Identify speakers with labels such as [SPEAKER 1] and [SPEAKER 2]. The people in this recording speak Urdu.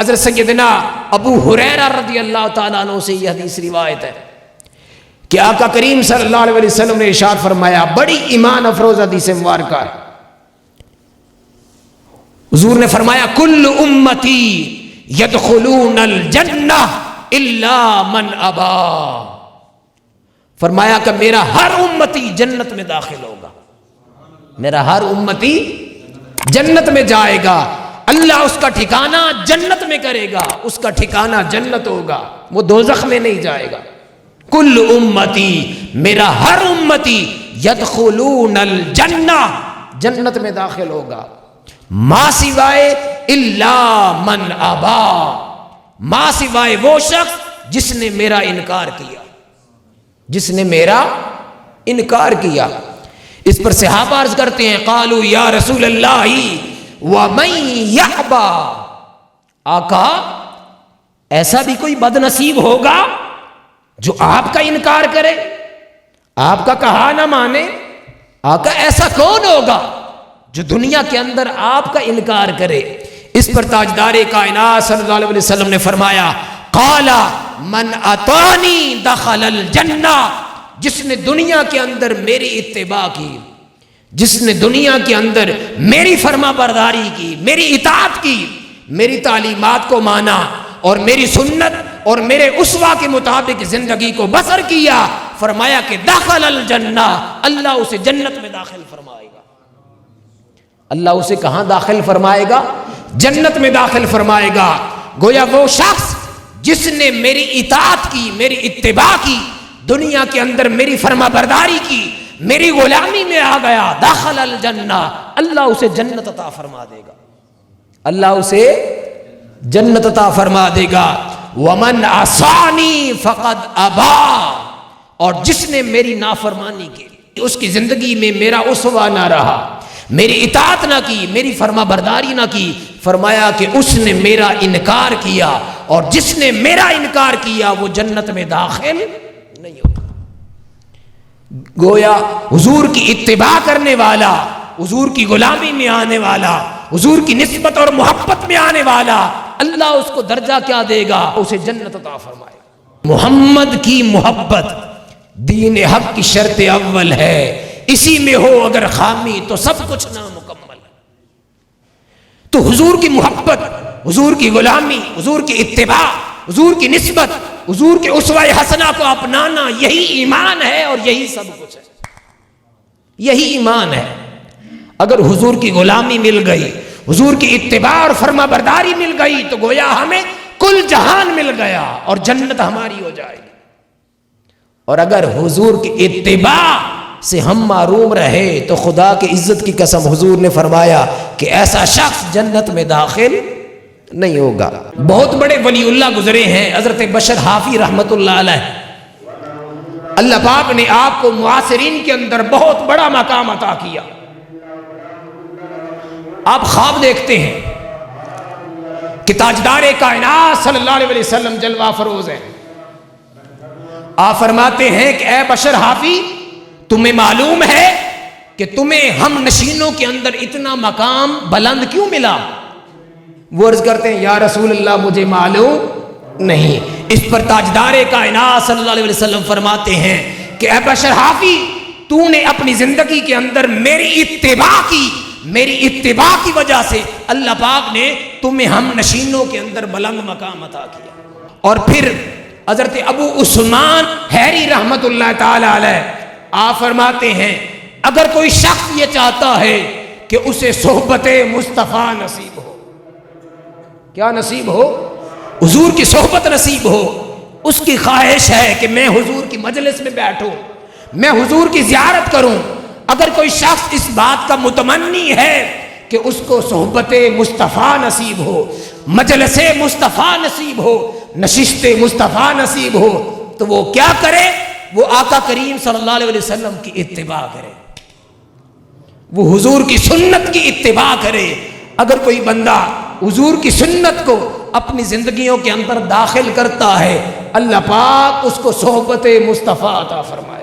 [SPEAKER 1] حضرت سیدنا ابو ہریرہ رضی اللہ تعالیٰ عنہ سے یہ حدیث روایت ہے کہ آقا کریم صلی اللہ علیہ وسلم نے ارشاد فرمایا، بڑی ایمان افروز حدیث مبارکہ ہے، حضور نے فرمایا کل امتی یدخلون الجنہ الا من ابا، فرمایا کہ میرا ہر امتی جنت میں داخل ہوگا، میرا ہر امتی جنت میں جائے گا، اللہ اس کا ٹھکانہ جنت میں کرے گا، اس کا ٹھکانہ جنت ہوگا، وہ دوزخ میں نہیں جائے گا۔ کل امتی، میرا ہر امتی یدخلون الجنہ، جنت میں داخل ہوگا، ما سوائے الا من ابا، ما سوائے وہ شخص جس نے میرا انکار کیا، جس نے میرا انکار کیا۔ اس پر صحابہ عرض کرتے ہیں قالوا یا رسول اللہ ومن یأبا، آقا ایسا بھی کوئی بد نصیب ہوگا جو آپ کا انکار کرے، آپ کا کہا نہ مانے؟ آقا ایسا کون ہوگا جو دنیا کے اندر آپ کا انکار کرے؟ اس پر تاجدار کائنات صلی اللہ علیہ وسلم نے فرمایا قال من اطانی دخل الجنہ، جس نے دنیا کے اندر میری اتباع کی، جس نے دنیا کے اندر میری فرما برداری کی، میری اطاعت کی، میری تعلیمات کو مانا اور میری سنت اور میرے اسوہ کے مطابق زندگی کو بسر کیا، فرمایا کہ دخل الجنہ، اللہ اسے جنت میں داخل فرمائے گا۔ اللہ اسے کہاں داخل فرمائے گا؟ جنت میں داخل فرمائے گا۔ گویا وہ شخص جس نے میری اطاعت کی، میری اتباع کی، دنیا کے اندر میری فرما برداری کی، میری غلامی میں آ گیا، داخل الجنہ، اللہ اسے جنت عطا فرما دے گا، اللہ اسے جنت عطا فرما دے گا۔ ومن عصانی فقد ابا، اور جس نے میری نافرمانی کی، اس کی زندگی میں میرا اسوہ نہ رہا، میری اطاعت نہ کی، میری فرما برداری نہ کی، فرمایا کہ اس نے میرا انکار کیا، اور جس نے میرا انکار کیا وہ جنت میں داخل نہیں ہوگا۔ گویا حضور کی اتباع کرنے والا، حضور کی غلامی میں آنے والا، حضور کی نسبت اور محبت میں آنے والا، اللہ اس کو درجہ کیا دے گا؟ اسے جنت عطا فرمائے گا۔ محمد کی محبت دین حق کی شرط اول ہے، اسی میں ہو اگر خامی تو سب کچھ نامکمل ہے۔ تو حضور کی محبت، حضور کی غلامی، حضور کی اتباع، حضور کی نسبت، حضور کے اسوہ حسنہ کو اپنانا، یہی ایمان ہے اور یہی سب کچھ ہے، یہی ایمان ہے۔ اگر حضور کی غلامی مل گئی، حضور کی اتباع اور فرما برداری مل گئی تو گویا ہمیں کل جہان مل گیا اور جنت ہماری ہو جائے گی۔ اور اگر حضور کی اتباع سے ہم محروم رہے تو خدا کی عزت کی قسم حضور نے فرمایا کہ ایسا شخص جنت میں داخل نہیں ہوگا۔ بہت بڑے ولی اللہ گزرے ہیں، حضرت بشر حافی رحمت اللہ علیہ، اللہ پاک نے آپ کو معاصرین کے اندر بہت بڑا مقام عطا کیا۔ آپ خواب دیکھتے ہیں کہ تاجدار کائنات صلی اللہ علیہ وسلم جلوہ فروز ہیں، آپ فرماتے ہیں کہ اے بشر حافی، تمہیں معلوم ہے کہ تمہیں ہم نشینوں کے اندر اتنا مقام بلند کیوں ملا؟ وہ عرض کرتے ہیں یا رسول اللہ مجھے معلوم نہیں۔ اس پر تاجدار کائنات صلی اللہ علیہ وسلم فرماتے ہیں کہ اے بشر حافی، تو نے اپنی زندگی کے اندر میری اتباع کی، میری اتباع کی وجہ سے اللہ پاک نے تمہیں ہم نشینوں کے اندر بلند مقام عطا کیا۔ اور پھر حضرت ابو عثمان حیری رحمت اللہ تعالی علیہ آپ فرماتے ہیں اگر کوئی شخص یہ چاہتا ہے کہ اسے صحبت مصطفیٰ نصیب ہو، کیا نصیب ہو؟ حضور کی صحبت نصیب ہو، اس کی خواہش ہے کہ میں حضور کی مجلس میں بیٹھوں، میں حضور کی زیارت کروں، اگر کوئی شخص اس بات کا متمنی ہے کہ اس کو صحبت مصطفیٰ نصیب ہو، مجلس مصطفیٰ نصیب ہو، نشست مصطفیٰ نصیب ہو، تو وہ کیا کرے؟ وہ آقا کریم صلی اللہ علیہ وسلم کی اتباع کرے، وہ حضور کی سنت کی اتباع کرے۔ اگر کوئی بندہ حضور کی سنت کو اپنی زندگیوں کے اندر داخل کرتا ہے، اللہ پاک اس کو صحبت مصطفیٰ عطا فرمائے۔